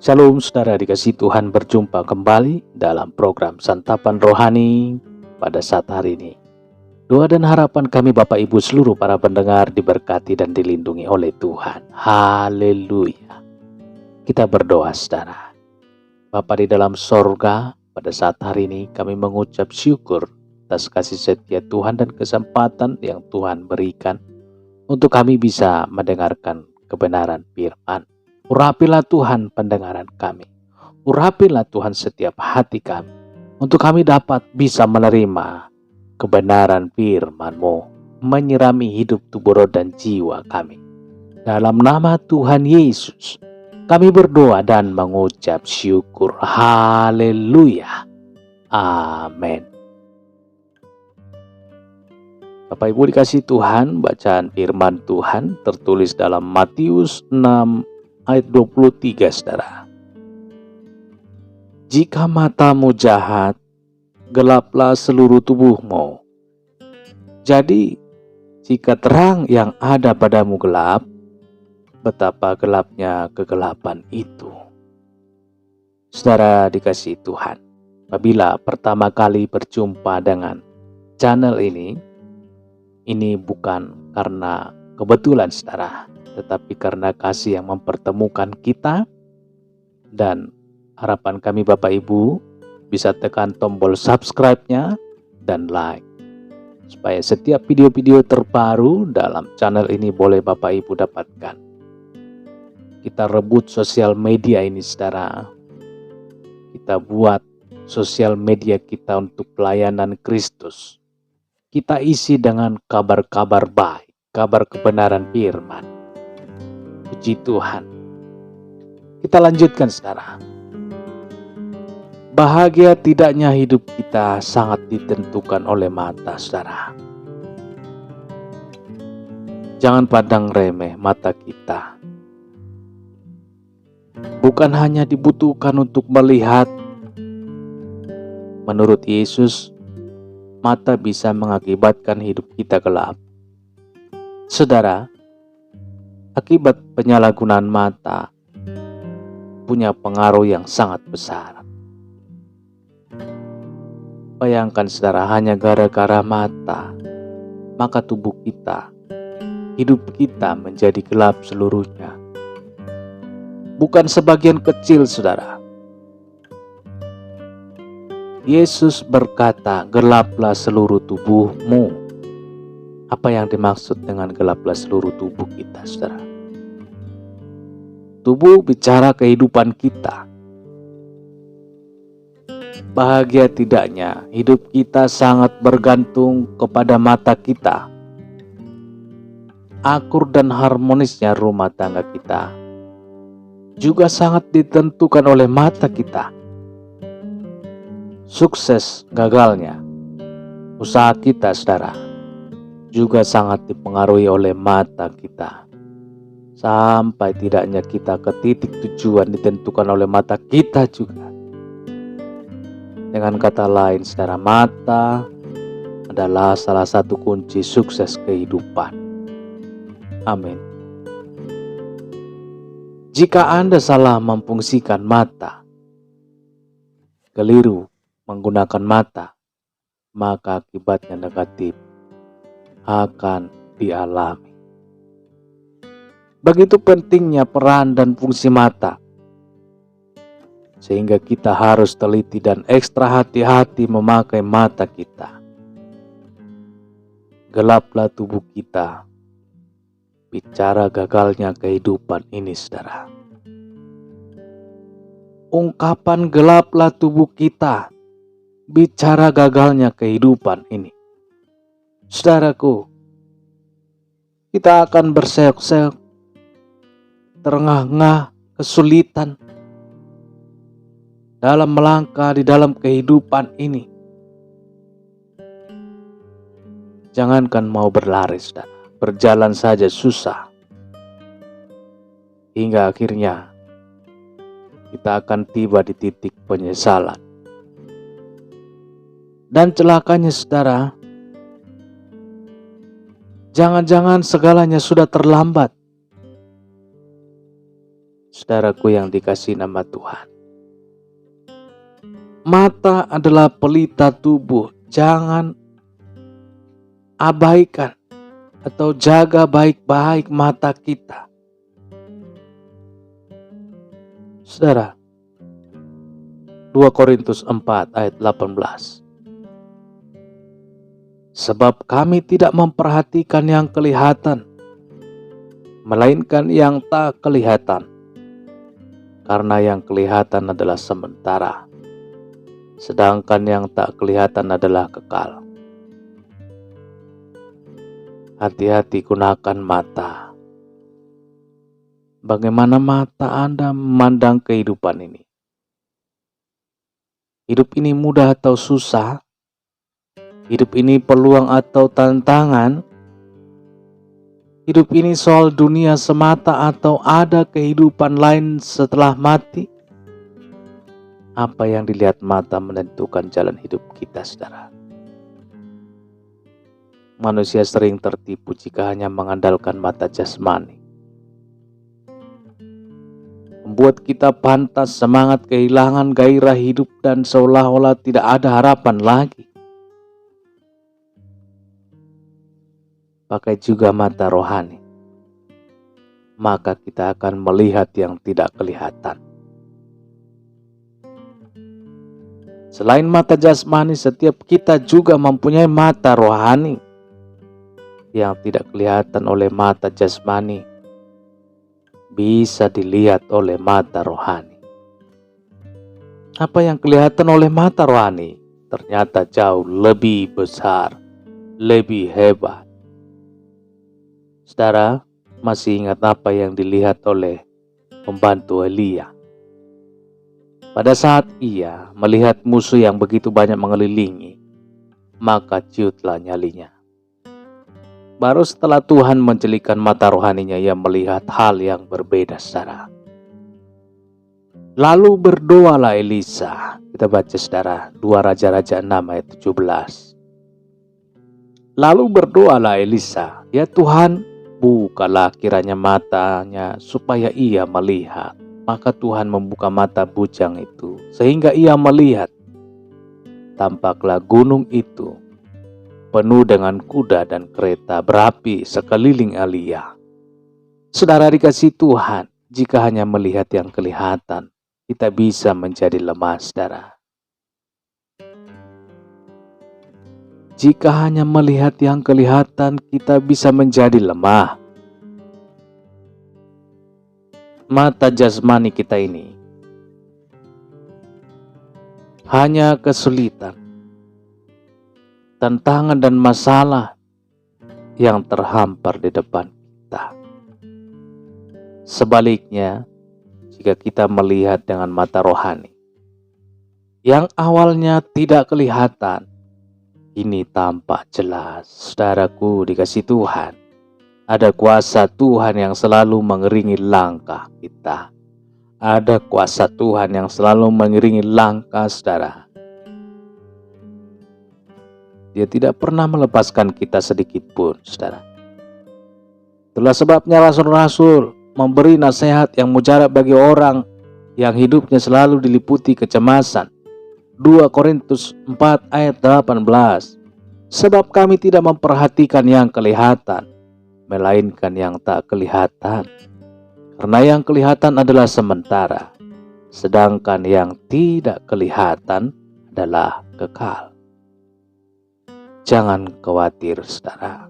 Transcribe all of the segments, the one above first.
Shalom saudara dikasih Tuhan, berjumpa kembali dalam program Santapan Rohani pada saat hari ini. Doa dan harapan kami Bapak Ibu seluruh para pendengar diberkati dan dilindungi oleh Tuhan. Haleluya. Kita berdoa saudara. Bapa di dalam sorga, pada saat hari ini kami mengucap syukur atas kasih setia Tuhan dan kesempatan yang Tuhan berikan untuk kami bisa mendengarkan kebenaran firman. Urapilah Tuhan pendengaran kami. Urapilah Tuhan setiap hati kami, untuk kami dapat bisa menerima kebenaran firman-Mu, menyirami hidup tubuh roh dan jiwa kami. Dalam nama Tuhan Yesus, kami berdoa dan mengucap syukur. Haleluya. Amin. Bapak Ibu dikasih Tuhan, bacaan firman Tuhan tertulis dalam Matius 6 ayat 23 saudara. Jika matamu jahat, gelaplah seluruh tubuhmu. Jadi, jika terang yang ada padamu gelap, betapa gelapnya kegelapan itu. Saudara dikasih Tuhan, apabila pertama kali berjumpa dengan channel ini bukan karena kebetulan saudara, tetapi karena kasih yang mempertemukan kita. Dan harapan kami Bapak Ibu bisa tekan tombol subscribe-nya dan like, supaya setiap video-video terbaru dalam channel ini boleh Bapak Ibu dapatkan. Kita rebut sosial media ini saudara. Kita buat sosial media kita untuk pelayanan Kristus. Kita isi dengan kabar-kabar baik, kabar kebenaran firman. Puji Tuhan. Kita lanjutkan saudara. Bahagia tidaknya hidup kita sangat ditentukan oleh mata saudara. Jangan pandang remeh mata kita. Bukan hanya dibutuhkan untuk melihat. Menurut Yesus, mata bisa mengakibatkan hidup kita gelap. Saudara, akibat penyalahgunaan mata punya pengaruh yang sangat besar. Bayangkan saudara, hanya gara-gara mata, maka tubuh kita, hidup kita menjadi gelap seluruhnya. Bukan sebagian kecil saudara. Yesus berkata, gelaplah seluruh tubuhmu. Apa yang dimaksud dengan gelaplah seluruh tubuh kita saudara? Tubuh bicara kehidupan kita. Bahagia tidaknya hidup kita sangat bergantung kepada mata kita. Akur dan harmonisnya rumah tangga kita juga sangat ditentukan oleh mata kita. Sukses gagalnya usaha kita saudara juga sangat dipengaruhi oleh mata kita. Sampai tidaknya kita ke titik tujuan ditentukan oleh mata kita juga. Dengan kata lain saudara, mata adalah salah satu kunci sukses kehidupan. Amin. Jika Anda salah memfungsikan mata, keliru menggunakan mata, maka akibatnya negatif akan dialami. Begitu pentingnya peran dan fungsi mata, sehingga kita harus teliti dan ekstra hati-hati memakai mata kita. Gelaplah tubuh kita, bicara gagalnya kehidupan ini saudara. Ungkapan gelaplah tubuh kita, bicara gagalnya kehidupan ini. Saudaraku, kita akan berseok-seok, terengah-engah, kesulitan dalam melangkah di dalam kehidupan ini. Jangankan mau berlari saudara, berjalan saja susah. Hingga akhirnya kita akan tiba di titik penyesalan. Dan celakanya saudara, jangan-jangan segalanya sudah terlambat. Saudaraku yang dikasihi nama Tuhan, mata adalah pelita tubuh. Jangan abaikan atau jaga baik-baik mata kita. Saudara, 2 Korintus 4 ayat 18. Sebab kami tidak memperhatikan yang kelihatan, melainkan yang tak kelihatan. Karena yang kelihatan adalah sementara, sedangkan yang tak kelihatan adalah kekal. Hati-hati gunakan mata. Bagaimana mata Anda memandang kehidupan ini? Hidup ini mudah atau susah? Hidup ini peluang atau tantangan? Hidup ini soal dunia semata atau ada kehidupan lain setelah mati? Apa yang dilihat mata menentukan jalan hidup kita, saudara. Manusia sering tertipu jika hanya mengandalkan mata jasmani. Membuat kita pantas, semangat, kehilangan gairah hidup, dan seolah-olah tidak ada harapan lagi. Pakai juga mata rohani, maka kita akan melihat yang tidak kelihatan. Selain mata jasmani, setiap kita juga mempunyai mata rohani yang tidak kelihatan oleh mata jasmani, bisa dilihat oleh mata rohani. Apa yang kelihatan oleh mata rohani ternyata jauh lebih besar, lebih hebat. Saudara, masih ingat apa yang dilihat oleh pembantu Elia? Pada saat ia melihat musuh yang begitu banyak mengelilingi, maka ciutlah nyalinya. Baru setelah Tuhan menjelikan mata rohaninya, ia melihat hal yang berbeda, saudara. Lalu berdoalah Elisa. Kita baca, saudara, 2 Raja-Raja 6 ayat 17. Lalu berdoalah Elisa, ya Tuhan, bukalah kiranya matanya supaya ia melihat. Maka Tuhan membuka mata bujang itu sehingga ia melihat. Tampaklah gunung itu penuh dengan kuda dan kereta berapi sekeliling Elia. Saudara dikasihi Tuhan, jika hanya melihat yang kelihatan, kita bisa menjadi lemah, saudara. Jika hanya melihat yang kelihatan, kita bisa menjadi lemah. Mata jasmani kita ini hanya kesulitan, tantangan dan masalah yang terhampar di depan kita. Sebaliknya, jika kita melihat dengan mata rohani, yang awalnya tidak kelihatan, ini tampak jelas. Saudaraku dikasihi Tuhan, ada kuasa Tuhan yang selalu mengiringi langkah kita. Ada kuasa Tuhan yang selalu mengiringi langkah saudara. Dia tidak pernah melepaskan kita sedikit pun, saudara. Itulah sebabnya rasul-rasul memberi nasihat yang mujarab bagi orang yang hidupnya selalu diliputi kecemasan. 2 Korintus 4 ayat 18. Sebab kami tidak memperhatikan yang kelihatan, melainkan yang tak kelihatan. Karena yang kelihatan adalah sementara, sedangkan yang tidak kelihatan adalah kekal. Jangan khawatir, saudara.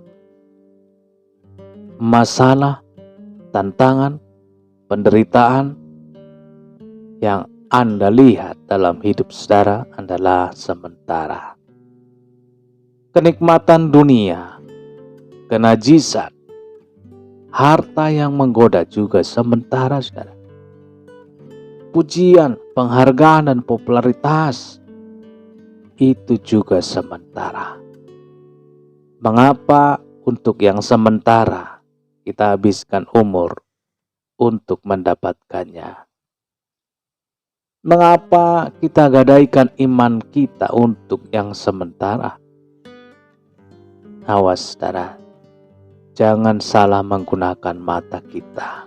Masalah, tantangan, penderitaan yang Anda lihat dalam hidup saudara adalah sementara. Kenikmatan dunia, kenajisan, harta yang menggoda juga sementara, saudara. Pujian, penghargaan, dan popularitas itu juga sementara. Mengapa untuk yang sementara kita habiskan umur untuk mendapatkannya? Mengapa kita gadaikan iman kita untuk yang sementara? Awas, saudara, jangan salah menggunakan mata kita.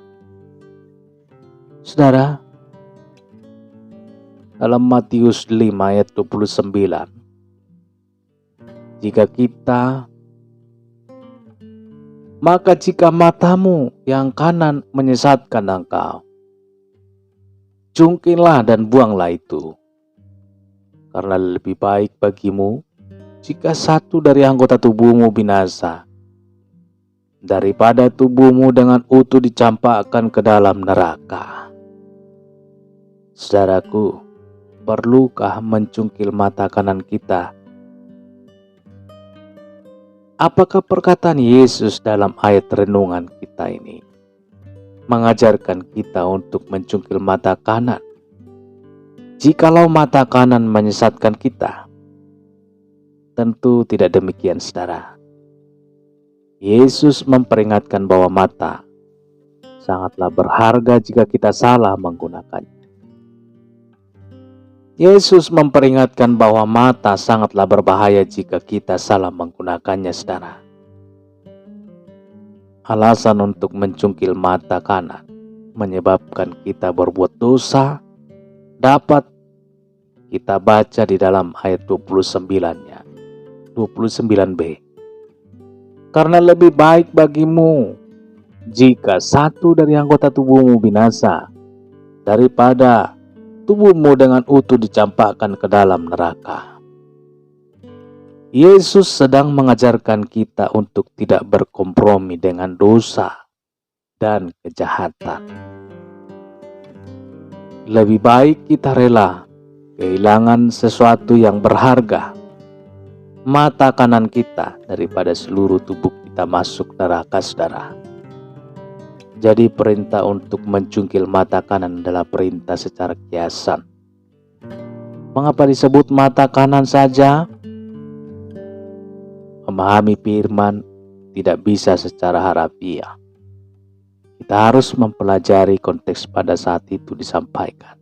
Saudara, dalam Matius 5 ayat 29, maka jika matamu yang kanan menyesatkan engkau, cungkillah dan buanglah itu. Karena lebih baik bagimu jika satu dari anggota tubuhmu binasa, daripada tubuhmu dengan utuh dicampakkan ke dalam neraka. Saudaraku, perlukah mencungkil mata kanan kita? Apakah perkataan Yesus dalam ayat renungan kita ini mengajarkan kita untuk mencungkil mata kanan? Jikalau mata kanan menyesatkan kita, tentu tidak demikian, saudara. Yesus memperingatkan bahwa mata sangatlah berharga jika kita salah menggunakannya. Yesus memperingatkan bahwa mata sangatlah berbahaya jika kita salah menggunakannya, saudara. Alasan untuk mencungkil mata kanan menyebabkan kita berbuat dosa dapat kita baca di dalam ayat 29-nya, 29b. Karena lebih baik bagimu jika satu dari anggota tubuhmu binasa, daripada tubuhmu dengan utuh dicampakkan ke dalam neraka. Yesus sedang mengajarkan kita untuk tidak berkompromi dengan dosa dan kejahatan. Lebih baik kita rela kehilangan sesuatu yang berharga, mata kanan kita, daripada seluruh tubuh kita masuk neraka, saudara. Jadi perintah untuk mencungkil mata kanan adalah perintah secara kiasan. Mengapa disebut mata kanan saja? Memahami firman tidak bisa secara harafiah. Kita harus mempelajari konteks pada saat itu disampaikan.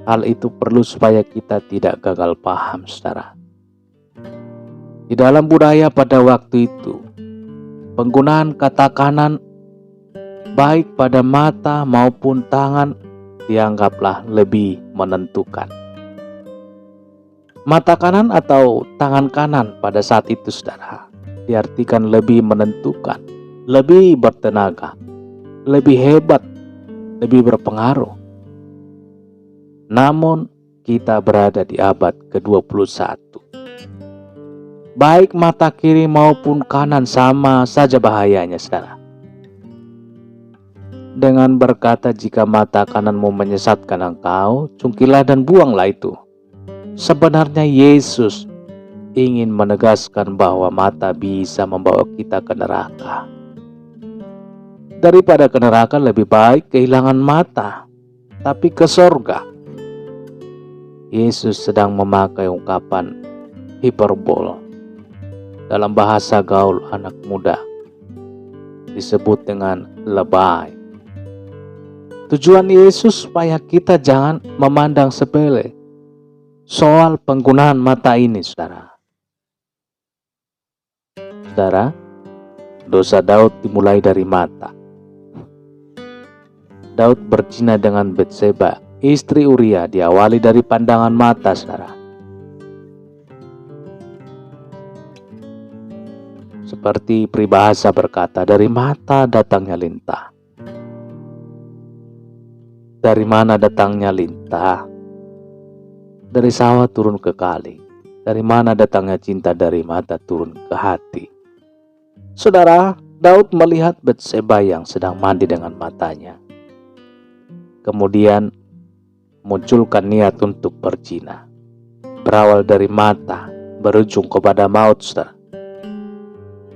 Hal itu perlu supaya kita tidak gagal paham, saudara. Di dalam budaya pada waktu itu, penggunaan kata kanan baik pada mata maupun tangan dianggaplah lebih menentukan. Mata kanan atau tangan kanan pada saat itu, saudara, diartikan lebih menentukan, lebih bertenaga, lebih hebat, lebih berpengaruh. Namun kita berada di abad ke-21. Baik mata kiri maupun kanan sama saja bahayanya, saudara. Dengan berkata jika mata kananmu menyesatkan engkau, cungkilah dan buanglah itu. Sebenarnya Yesus ingin menegaskan bahwa mata bisa membawa kita ke neraka. Daripada ke neraka lebih baik kehilangan mata, tapi ke sorga. Yesus sedang memakai ungkapan hiperbol. Dalam bahasa gaul anak muda disebut dengan lebay. Tujuan Yesus supaya kita jangan memandang sepele soal penggunaan mata ini, saudara. Saudara, dosa Daud dimulai dari mata. Daud berzina dengan Batseba, istri Uria, diawali dari pandangan mata, saudara. Seperti peribahasa berkata, dari mata datangnya lintah. Dari mana datangnya lintah? Dari sawah turun ke kali. Dari mana datangnya cinta? Dari mata turun ke hati. Saudara, Daud melihat Batseba yang sedang mandi dengan matanya. Kemudian munculkan niat untuk berzina. Berawal dari mata, berujung kepada maut, saudara.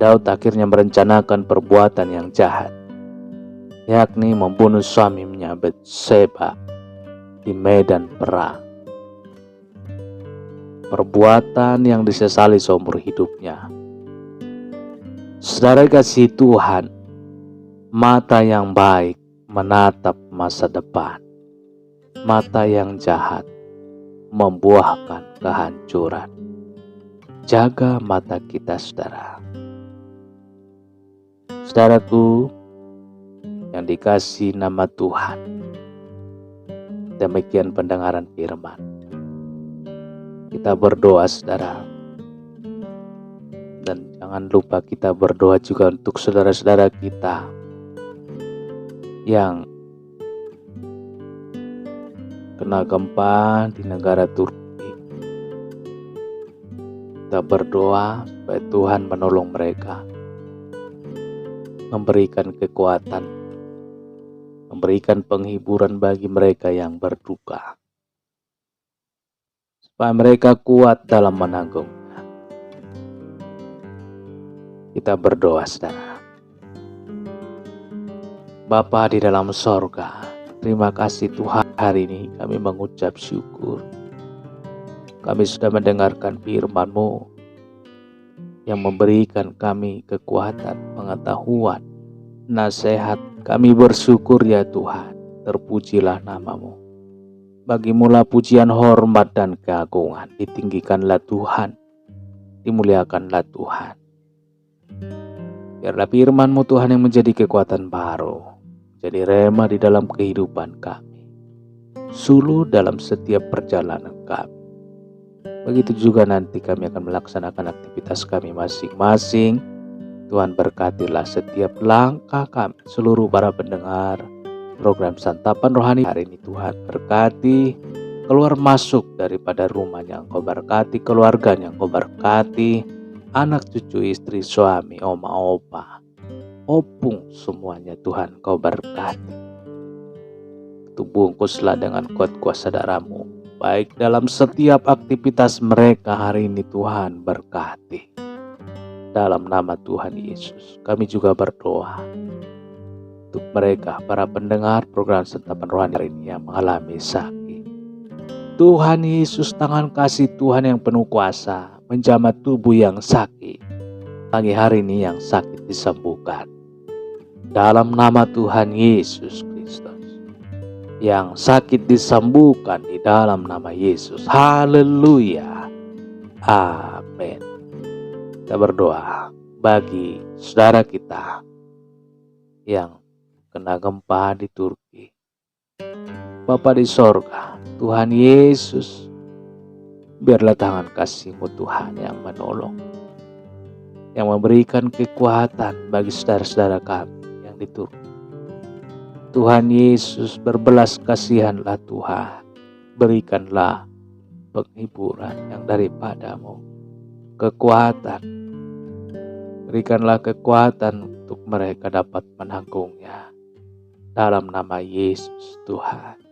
Daud akhirnya merencanakan perbuatan yang jahat, yakni membunuh suaminya Batseba di medan perang. Perbuatan yang disesali seumur hidupnya. Saudara kasih Tuhan, mata yang baik menatap masa depan. Mata yang jahat membuahkan kehancuran. Jaga mata kita, saudara. Saudaraku, yang dikasih nama Tuhan. Demikian pendengaran firman. Kita berdoa saudara. Dan jangan lupa kita berdoa juga untuk saudara-saudara kita yang kena gempa di negara Turki. Kita berdoa supaya Tuhan menolong mereka, memberikan kekuatan, memberikan penghiburan bagi mereka yang berduka, supaya mereka kuat dalam menanggung. Kita berdoa saudara. Bapa di dalam sorga, terima kasih Tuhan, hari ini kami mengucap syukur. Kami sudah mendengarkan firman-Mu yang memberikan kami kekuatan, pengetahuan, nasihat. Kami bersyukur ya Tuhan, terpujilah nama-Mu. Bagimulah pujian, hormat, dan keagungan. Ditinggikanlah Tuhan, dimuliakanlah Tuhan. Biarlah firman-Mu Tuhan yang menjadi kekuatan baru, jadi rema di dalam kehidupan kami, suluh dalam setiap perjalanan kami. Begitu juga nanti kami akan melaksanakan aktivitas kami masing-masing. Tuhan berkatilah setiap langkah kami, seluruh para pendengar program Santapan Rohani hari ini. Tuhan berkati keluar masuk daripada rumahnya, Engkau berkati keluarganya, Engkau berkati anak, cucu, istri, suami, oma, opa, opung, semuanya Tuhan Kau berkati. Bungkuslah dengan kuat kuasa darah-Mu, baik dalam setiap aktivitas mereka hari ini. Tuhan berkati. Dalam nama Tuhan Yesus, kami juga berdoa untuk mereka, para pendengar program Santapan Rohani hari ini yang mengalami sakit. Tuhan Yesus, tangan kasih Tuhan yang penuh kuasa menjamah tubuh yang sakit. Pagi hari ini yang sakit disembuhkan. Dalam nama Tuhan Yesus Kristus. Yang sakit disembuhkan di dalam nama Yesus. Haleluya. Amin. Kita berdoa bagi saudara kita yang kena gempa di Turki. Bapa di sorga, Tuhan Yesus, biarlah tangan kasih-Mu Tuhan yang menolong, yang memberikan kekuatan bagi saudara-saudara kami yang di Turki. Tuhan Yesus, berbelas kasihanlah Tuhan, berikanlah penghiburan yang daripada-Mu, kekuatan, berikanlah kekuatan untuk mereka dapat menanggungnya. Dalam nama Yesus Tuhan.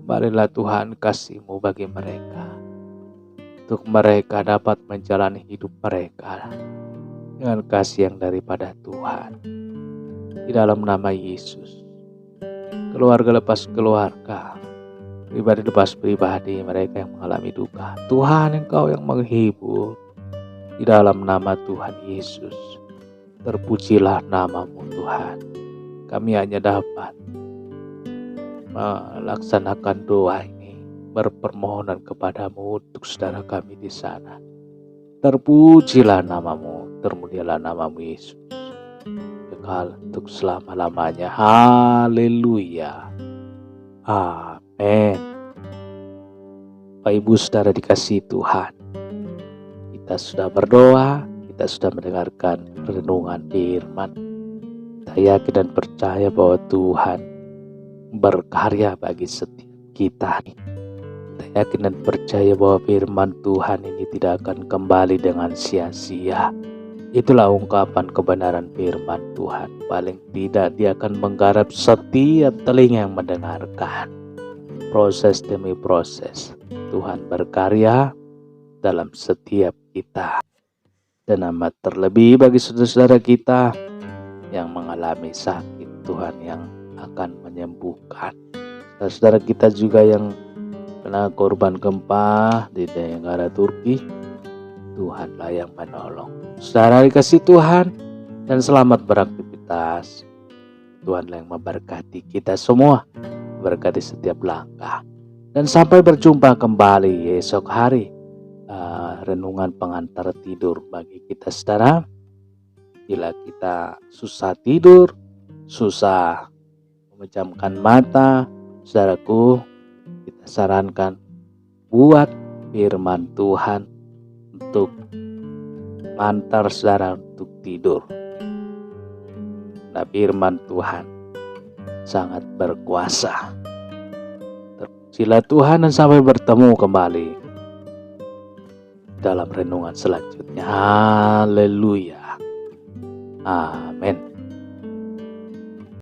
Kembalilah Tuhan kasih-Mu bagi mereka, untuk mereka dapat menjalani hidup mereka dengan kasih yang daripada Tuhan. Di dalam nama Yesus, keluarga lepas keluarga, pribadi lepas pribadi, mereka yang mengalami duka, Tuhan Engkau yang menghibur. Di dalam nama Tuhan Yesus, terpujilah nama-Mu Tuhan. Kami hanya dapat melaksanakan doa ini, berpermohonan kepadamu untuk saudara kami di sana. Terpujilah nama-Mu, termulialah nama-Mu Yesus, kekal untuk selama-lamanya. Haleluya. Amin. Bapak Ibu saudara dikasihi Tuhan, kita sudah berdoa, kita sudah mendengarkan renungan firman. Kita yakin dan percaya bahwa Tuhan berkarya bagi setiap kita. Kita yakin dan percaya bahwa firman Tuhan ini tidak akan kembali dengan sia-sia. Itulah ungkapan kebenaran firman Tuhan. Paling tidak dia akan menggarap setiap telinga yang mendengarkan. Proses demi proses, Tuhan berkarya dalam setiap kita. Dan amat terlebih bagi saudara-saudara kita yang mengalami sakit, Tuhan yang akan menyembuhkan. Saudara kita juga yang kena korban gempa di negara Turki, Tuhanlah yang menolong. Saudara dikasih Tuhan, dan selamat beraktivitas. Tuhanlah yang memberkati kita semua, berkati setiap langkah. Dan sampai berjumpa kembali esok hari, renungan pengantar tidur bagi kita saudara. Bila kita susah tidur, susah memejamkan mata, saudaraku, kita sarankan buat firman Tuhan untuk mengantar saudara untuk tidur. Nah, firman Tuhan sangat berkuasa. Terpujilah Tuhan, dan sampai bertemu kembali dalam renungan selanjutnya. Haleluya. Amin.